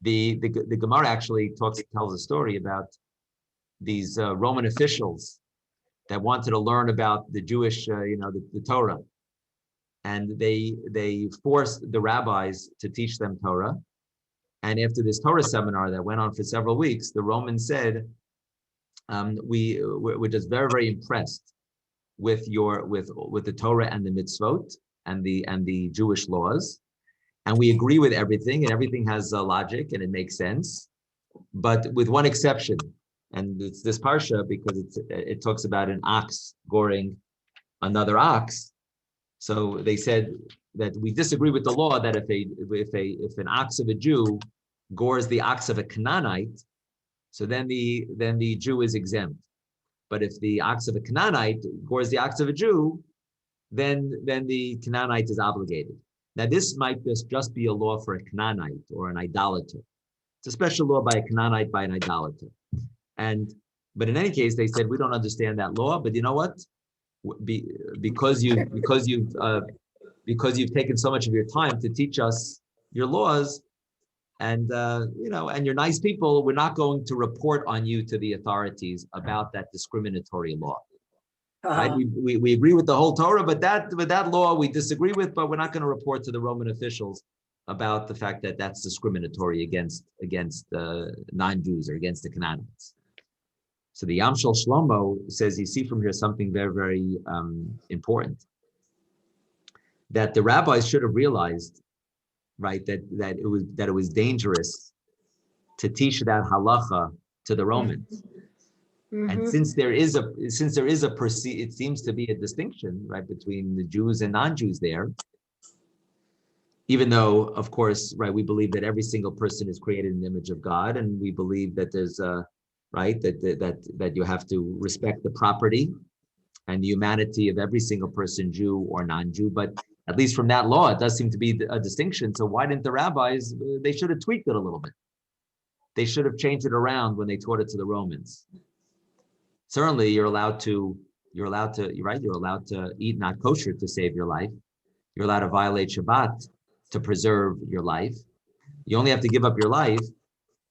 The Gemara actually tells a story about these Roman officials that wanted to learn about the Jewish, the Torah, and they forced the rabbis to teach them Torah. And after this Torah seminar that went on for several weeks, the Romans said, we're just very, very impressed with the Torah and the mitzvot and the Jewish laws. and we agree with everything, and everything has logic and it makes sense, but with one exception, and it's this parsha because it talks about an ox goring another ox. So they said that we disagree with the law that if an ox of a Jew gores the ox of a Canaanite, so then the Jew is exempt. But if the ox of a Canaanite gores the ox of a Jew, then the Canaanite is obligated. Now this might just be a law for a Canaanite or an idolater. It's a special law by a Canaanite, by an idolater. But in any case, they said we don't understand that law. But you know what? Because you've taken so much of your time to teach us your laws, and and you're nice people, we're not going to report on you to the authorities about that discriminatory law. Right? We agree with the whole Torah, but that law we disagree with, but we're not going to report to the Roman officials about the fact that that's discriminatory against non-Jews or against the Canaanites. So the Yamshel Shlomo says, you see from here something very, very important, that the rabbis should have realized, right, that it was dangerous to teach that halacha to the Romans. And since there is it seems to be a distinction, right, between the Jews and non-Jews there, even though, of course, right, we believe that every single person is created in the image of God, and we believe that there's right, that you have to respect the property and the humanity of every single person, Jew or non-Jew. But at least from that law, it does seem to be a distinction. So why didn't the rabbis? They should have tweaked it a little bit. They should have changed it around when they taught it to the Romans. Certainly, you're allowed to eat not kosher to save your life. You're allowed to violate Shabbat to preserve your life. You only have to give up your life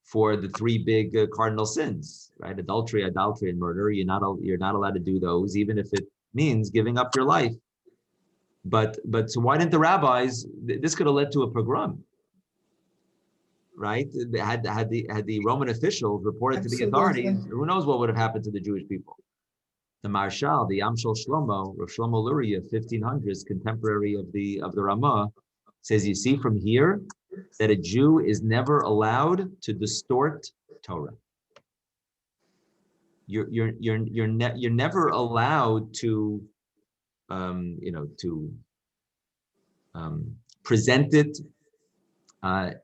for the three big cardinal sins, right? Adultery, idolatry, and murder. You're not allowed to do those, even if it means giving up your life. But so why didn't the rabbis? This could have led to a pogrom, right? Had the Roman officials reported to the authorities, who knows what would have happened to the Jewish people? The Marshal, the Yamshel Shlomo, Rav Shlomo Luria, 1500s, contemporary of the Ramah, says, you see from here that a Jew is never allowed to distort Torah. You're never allowed to present it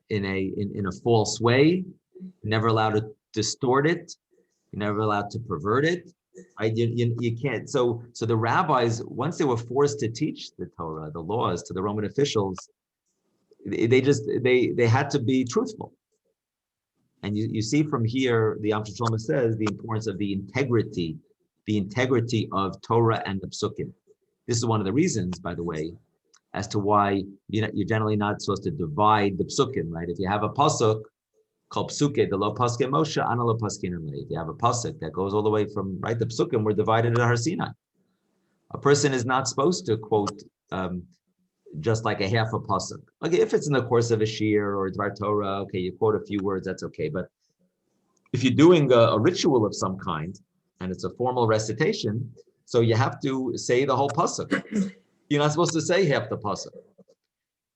in a false way. You're never allowed to distort it. You're never allowed to pervert it. You can't. So the rabbis, once they were forced to teach the Torah, the laws to the Roman officials, they had to be truthful. And you see from here, the Yamshel Shlomo says the importance of the integrity of Torah and the Psukim. This is one of the reasons, by the way, as to why you're generally not supposed to divide the Psukim, right? If you have a pasuk called Psuke, the lo paske Moshe, ana lo paskin. If you have a pasuk that goes all the way from, right, the Psukim were divided at Har Sinai. A person is not supposed to quote just like a half a pasuk. Okay, if it's in the course of a shir or Dvar Torah, okay, you quote a few words, that's okay. But if you're doing a ritual of some kind and it's a formal recitation, so you have to say the whole pasuk. You're not supposed to say half the pasuk.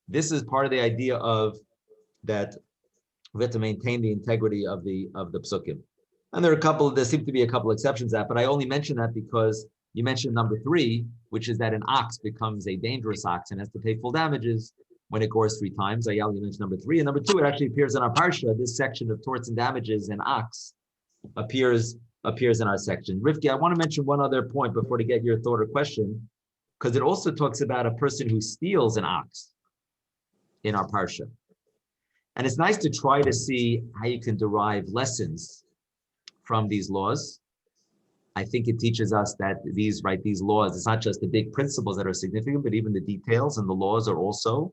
This is part of the idea of that we have to maintain the integrity of the psukim. And there seem to be a couple exceptions to that, but I only mention that because you mentioned number 3, which is that an ox becomes a dangerous ox and has to pay full damages when it gores 3 times. You mentioned number 3. And number 2, it actually appears in our Parsha. This section of torts and damages and ox appears in our section. Rivki, I want to mention one other point before to get your thought or question, because it also talks about a person who steals an ox in our Parsha. And it's nice to try to see how you can derive lessons from these laws. I think it teaches us that these laws, it's not just the big principles that are significant, but even the details and the laws are also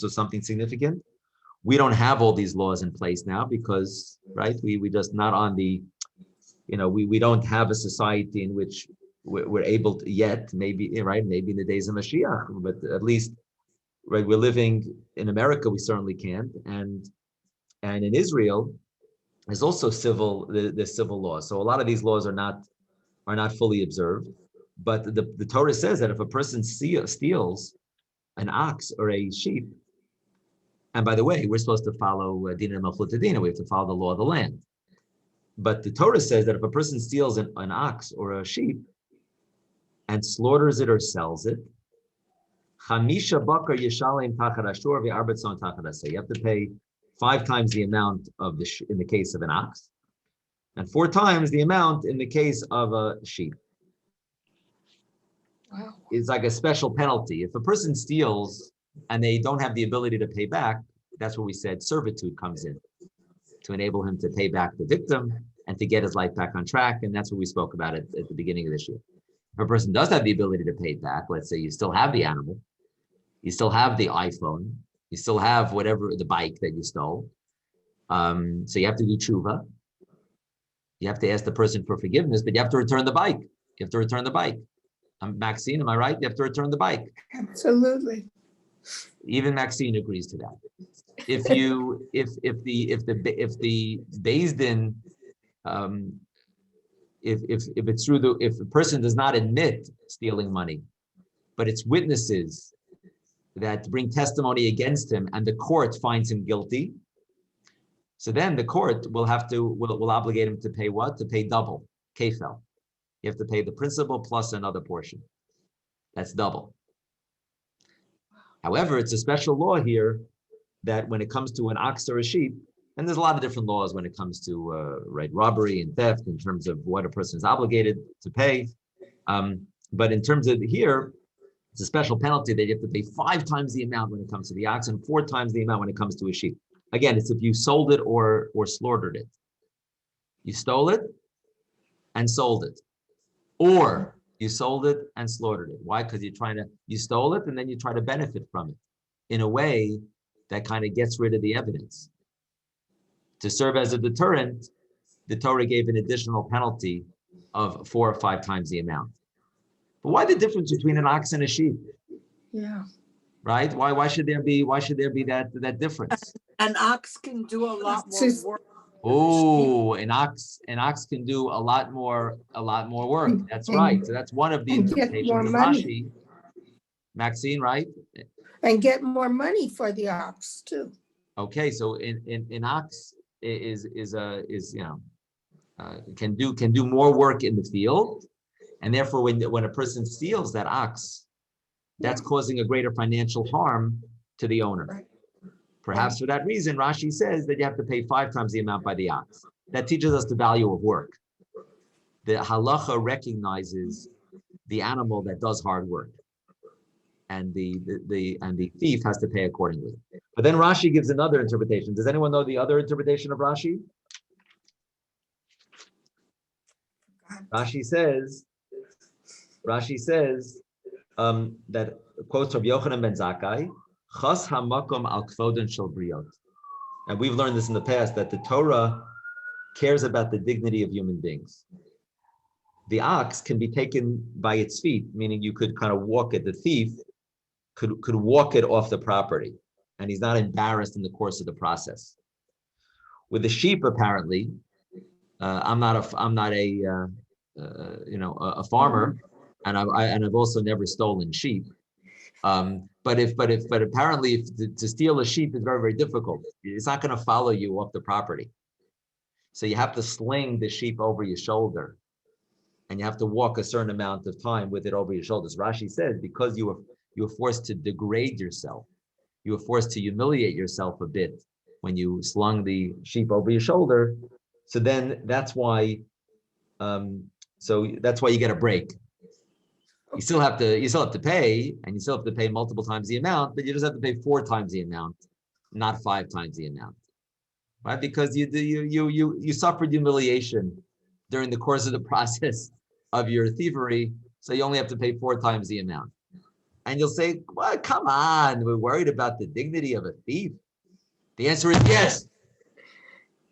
something significant. We don't have all these laws in place now because, right, we just not on the, we don't have a society in which we're able to yet, maybe in the days of Mashiach, but at least, right, we're living in America, we certainly can't, and in Israel, there's also the civil laws. So a lot of these laws are not fully observed, but the Torah says that if a person steals an ox or a sheep, And by the way, we're supposed to follow Dina Malchutadina. We have to follow the law of the land. But the Torah says that if a person steals an ox or a sheep and slaughters it or sells it, Chamisha bakar yishalem tachad ashur ve'arbatzon tachad aseh. You have to pay 5 times the amount of in the case of an ox, and 4 times the amount in the case of a sheep. Wow. It's like a special penalty. If a person steals and they don't have the ability to pay back, that's where we said servitude comes in to enable him to pay back the victim and to get his life back on track. And that's what we spoke about at the beginning of this year. If a person does have the ability to pay back, let's say you still have the animal, you still have the iPhone, you still have whatever, the bike that you stole. So you have to do tshuva. You have to ask the person for forgiveness, but you have to return the bike. You have to return the bike. Maxine, am I right? You have to return the bike. Absolutely. Even Maxine agrees to that. If the Beis Din, if it's true, if the person does not admit stealing money, but it's witnesses that bring testimony against him, and the court finds him guilty, so then the court will obligate him to pay what? To pay double, kefel. You have to pay the principal plus another portion. That's double. However, it's a special law here that when it comes to an ox or a sheep, and there's a lot of different laws when it comes to robbery and theft in terms of what a person is obligated to pay. But in terms of here, it's a special penalty that you have to pay 5 times the amount when it comes to the ox and 4 times the amount when it comes to a sheep. Again, it's if you sold it or slaughtered it. You stole it and sold it. Or you sold it and slaughtered it. Why? Because you stole it and then you try to benefit from it in a way that kind of gets rid of the evidence. To serve as a deterrent, the Torah gave an additional penalty of 4 or 5 times the amount. But why the difference between an ox and a sheep? Yeah. Right? Why should there be that difference? An ox can do a lot more Just- work. Oh, an ox can do a lot more work. That's right. So that's one of the And get interpretations more of money. Rashi. Maxine, right? And get more money for the ox too. Okay, so an ox can do more work in the field, and therefore when a person steals that ox, that's causing a greater financial harm to the owner. Right. Perhaps for that reason, Rashi says that you have to pay 5 times the amount by the ox. That teaches us the value of work. The halacha recognizes the animal that does hard work, and the thief has to pay accordingly. But then Rashi gives another interpretation. Does anyone know the other interpretation of Rashi? Rashi says that quotes from Yochanan ben Zakkai, Chas hamakom al kvoden shel briot. And we've learned this in the past, that the Torah cares about the dignity of human beings. The ox can be taken by its feet, meaning you could kind of walk it. The thief could walk it off the property, and he's not embarrassed in the course of the process. With the sheep, apparently, I'm not a farmer, and I've also never stolen sheep. But apparently to steal a sheep is very, very difficult. It's not going to follow you off the property. So you have to sling the sheep over your shoulder, and you have to walk a certain amount of time with it over your shoulders. Rashi says, because you were forced to degrade yourself, you were forced to humiliate yourself a bit when you slung the sheep over your shoulder. So then that's why you get a break. You still have to pay, and you still have to pay multiple times the amount, but you just have to pay 4 times the amount, not 5 times the amount, right? Because you suffered humiliation during the course of the process of your thievery, so you only have to pay 4 times the amount. And you'll say, well, come on, we're worried about the dignity of a thief. The answer is yes.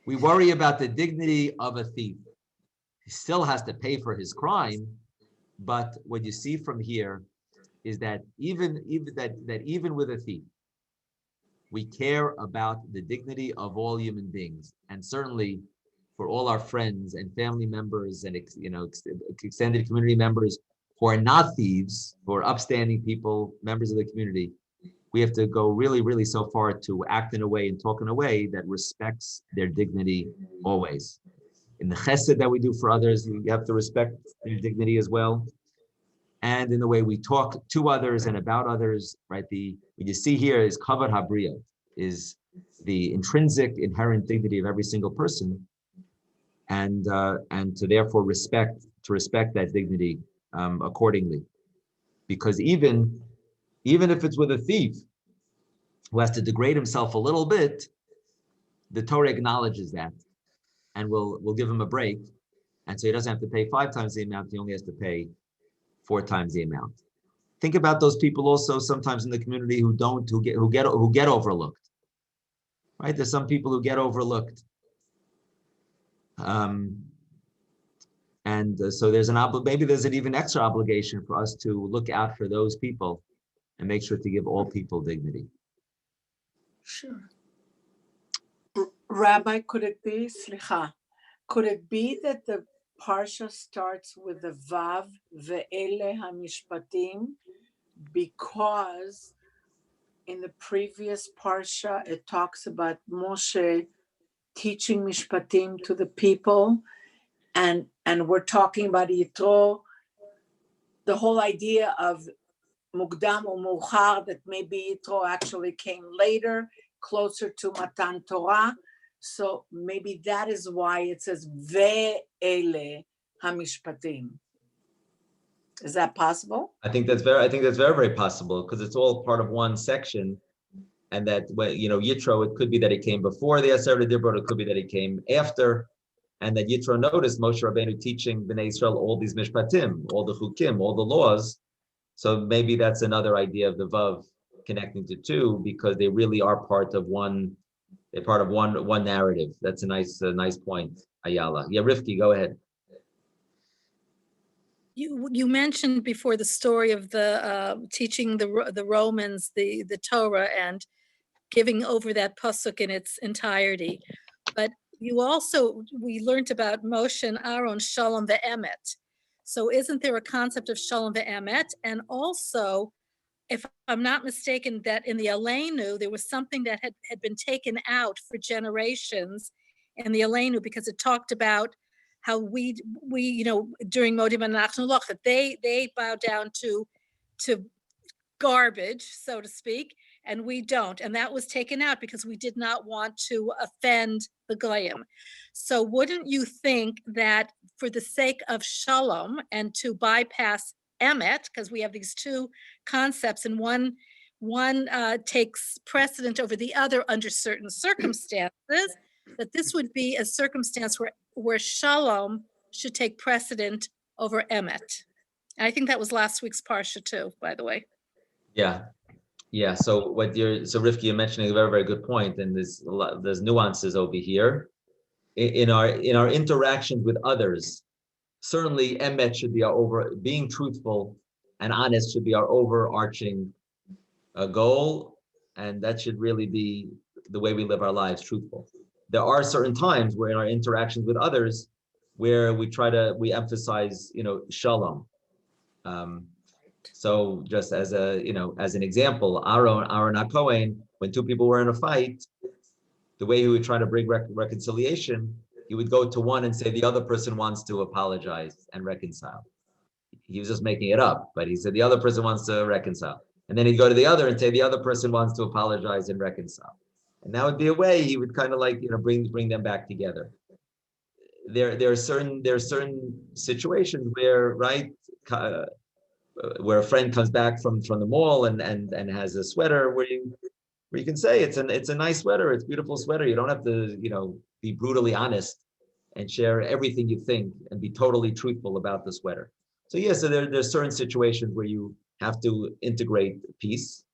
We worry about the dignity of a thief. He still has to pay for his crime. But what you see from here is that even with a thief, we care about the dignity of all human beings, and certainly for all our friends and family members and extended community members who are not thieves, who are upstanding people, members of the community. we have to go really, really so far to act in a way and talk in a way that respects their dignity always. In the chesed that we do for others, you have to respect their dignity as well. And in the way we talk to others and about others, right? What you see here is kavod habriya, is the intrinsic, inherent dignity of every single person, and to therefore respect that dignity accordingly. Because even if it's with a thief who has to degrade himself a little bit, the Torah acknowledges that, and will give him a break, and so he doesn't have to pay 5 times the amount; he only has to pay 4 times the amount. Think about those people also sometimes in the community who get overlooked. Right? There's some people who get overlooked. So there's maybe there's an even extra obligation for us to look out for those people and make sure to give all people dignity. Sure. Rabbi, could it be that the Parsha starts with the Vav, Ve'ele HaMishpatim, because in the previous Parsha, it talks about Moshe teaching Mishpatim to the people, and we're talking about Yitro, the whole idea of Mukdam or Muchar, that maybe Yitro actually came later, closer to Matan Torah. So maybe that is why it says Ve'ele HaMishpatim. Is that possible? I think that's very, very possible, because it's all part of one section, and that Yitro, it could be that it came before the Aseret Dibrot, it could be that it came after, and that Yitro noticed Moshe Rabbeinu teaching Bnei Israel all these Mishpatim, all the Chukim, all the laws. So maybe that's another idea of the Vav connecting to two, because they really are part of one. They're part of one narrative. That's a nice point, Ayala. Yeah, Rifki, go ahead. You mentioned before the story of the teaching the Romans the Torah and giving over that pasuk in its entirety, but we learned about Moshe and Aaron Shalom ve'emet. So isn't there a concept of Shalom ve'emet? And also, if I'm not mistaken, that in the Aleinu there was something that had been taken out for generations in the Aleinu, because it talked about how we during Modim and Nachnuloch, that they bow down to garbage, so to speak, and we don't. And that was taken out because we did not want to offend the Goyim. So wouldn't you think that for the sake of Shalom and to bypass Emet, because we have these two concepts and one takes precedent over the other under certain circumstances, that this would be a circumstance where Shalom should take precedent over Emet? And I think that was last week's Parsha too, by the way. Yeah. So Rifki, you're mentioning a very, very good point, and there's nuances over here in our interactions with others. Certainly, emet should be being truthful and honest should be our overarching goal, and that should really be the way we live our lives, truthful. There are certain times where in our interactions with others where we emphasize, shalom. So just as an example, Aaron HaKohen, when two people were in a fight, the way he would try to bring reconciliation, he would go to one and say the other person wants to apologize and reconcile. He was just making it up, but he said the other person wants to reconcile. And then he'd go to the other and say the other person wants to apologize and reconcile. And that would be a way he would kind of bring them back together. There are certain situations where, right, where a friend comes back from the mall and has a sweater where you can say it's a nice sweater, it's a beautiful sweater. You don't have to be brutally honest and share everything you think and be totally truthful about the sweater. So so there's certain situations where you have to integrate peace,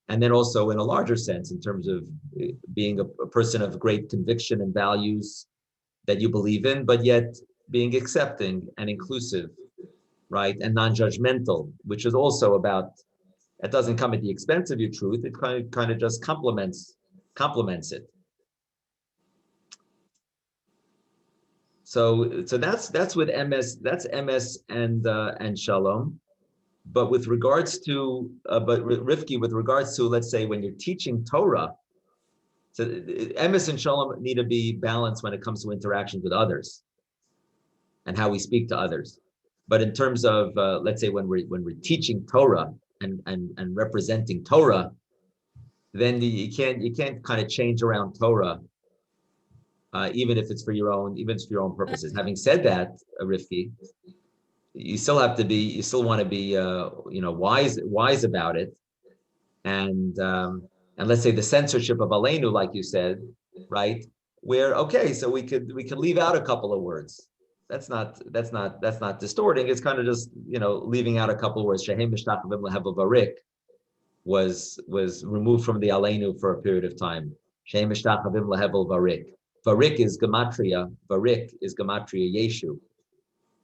and then also in a larger sense in terms of being a person of great conviction and values that you believe in, but yet being accepting and inclusive, right, and non-judgmental, which is also about, it doesn't come at the expense of your truth. It kind of just complements it. So that's with MS. That's MS and shalom. But with regards to, Rivki, with regards to, let's say, when you're teaching Torah, so emes and shalom need to be balanced when it comes to interactions with others and how we speak to others. But in terms of, let's say, when we're teaching Torah and representing Torah, then you can't kind of change around Torah, even if it's for your own purposes. Having said that, Rivki, you still want to be, wise about it, and let's say the censorship of Aleinu, like you said, right? Where so we could leave out a couple of words. That's not distorting. It's kind of just leaving out a couple of words. Shehem Mishtachvim Lehevel Varik was removed from the Aleinu for a period of time. Shehem Mishtachvim Lehevel Varik. Varik is gematria. Varik is gematria Yeshu.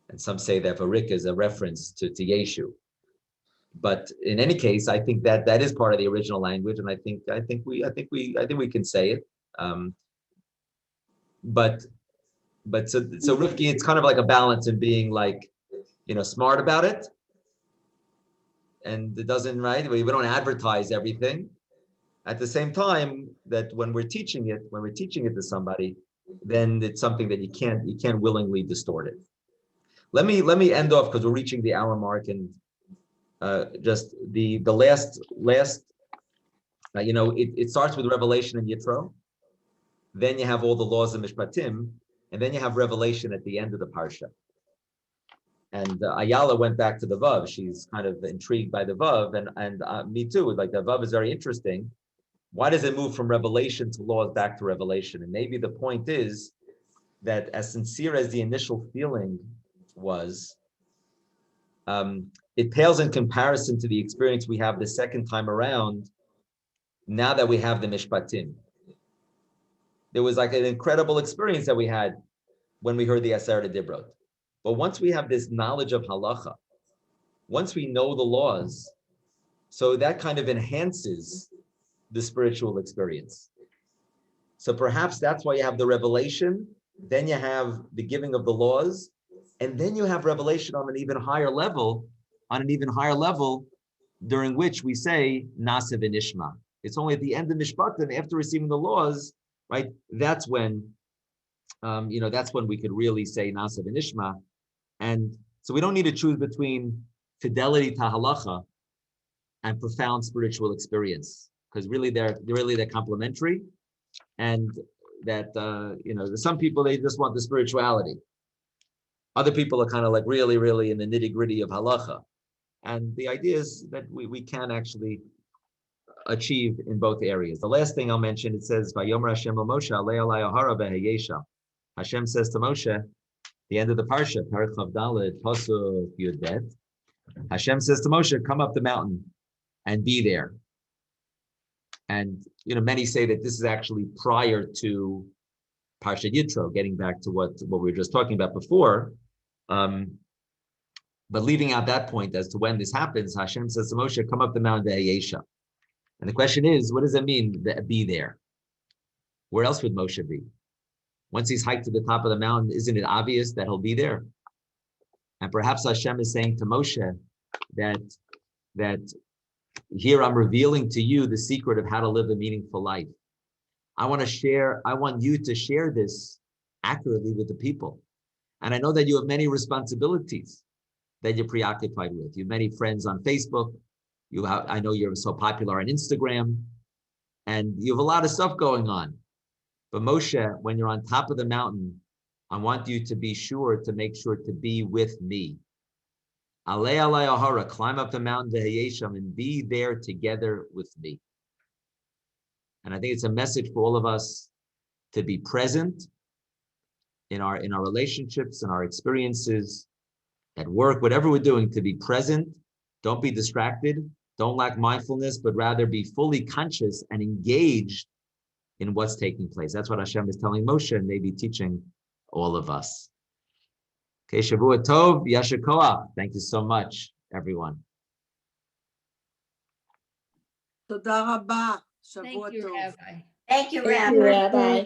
And some say that Varik is a reference to Yeshu. But in any case, I think that is part of the original language, and I think we can say it. But so Rivki, it's kind of like a balance in being like, smart about it, and it doesn't, right? We don't advertise everything. At the same time, that when we're teaching it to somebody, then it's something that you can't willingly distort it. Let me end off, because we're reaching the hour mark, and just the last it starts with Revelation and Yitro, then you have all the laws of Mishpatim, and then you have Revelation at the end of the Parsha. And Ayala went back to the Vav. She's kind of intrigued by the Vav, and me too. Like, the Vav is very interesting. Why does it move from Revelation to laws back to Revelation? And maybe the point is that, as sincere as the initial feeling was, it pales in comparison to the experience we have the second time around, now that we have the Mishpatim. There was like an incredible experience that we had when we heard the Aseret Dibrot. But once we have this knowledge of halacha, once we know the laws, so that kind of enhances the spiritual experience. So perhaps that's why you have the revelation, then you have the giving of the laws, and then you have revelation on an even higher level, during which we say Nasa v'nishma. It's only at the end of Mishpatim, after receiving the laws, right? That's when, that's when we could really say Nasa v'nishma. And so we don't need to choose between fidelity to halacha and profound spiritual experience, because really they're complementary. And that some people, they just want the spirituality. Other people are kind of like really, really in the nitty-gritty of halacha. And the idea is that we can actually achieve in both areas. The last thing I'll mention, it says, Vayomer Hashem Moshe, Alei alai ahara v'hayesha. Hashem says to Moshe, the end of the Parsha, Parak Chav Daled, Pasuk Yud Bet. Hashem says to Moshe, come up the mountain and be there. And many say that this is actually prior to Parshat Yitro, getting back to what we were just talking about before. But leaving out that point as to when this happens, Hashem says to Moshe, come up the mountain to Ayesha. And the question is, what does it mean to be there? Where else would Moshe be? Once he's hiked to the top of the mountain, isn't it obvious that he'll be there? And perhaps Hashem is saying to Moshe that here I'm revealing to you the secret of how to live a meaningful life. I want you to share this accurately with the people. And I know that you have many responsibilities that you're preoccupied with. You have many friends on Facebook. I know you're so popular on Instagram, and you have a lot of stuff going on. But Moshe, when you're on top of the mountain, I want you to make sure to be with me. Alei alai ahara, climb up the mountain to Hayesham and be there together with me. And I think it's a message for all of us to be present in our relationships and our experiences at work, whatever we're doing, to be present. Don't be distracted. Don't lack mindfulness, but rather be fully conscious and engaged in what's taking place. That's what Hashem is telling Moshe and maybe teaching all of us. Okay, Shavua Tov, Yasher Koach. Thank you so much, everyone. Toda Rabba. Thank Shavua you, Tov. Rabbi. Thank you, Rabbi.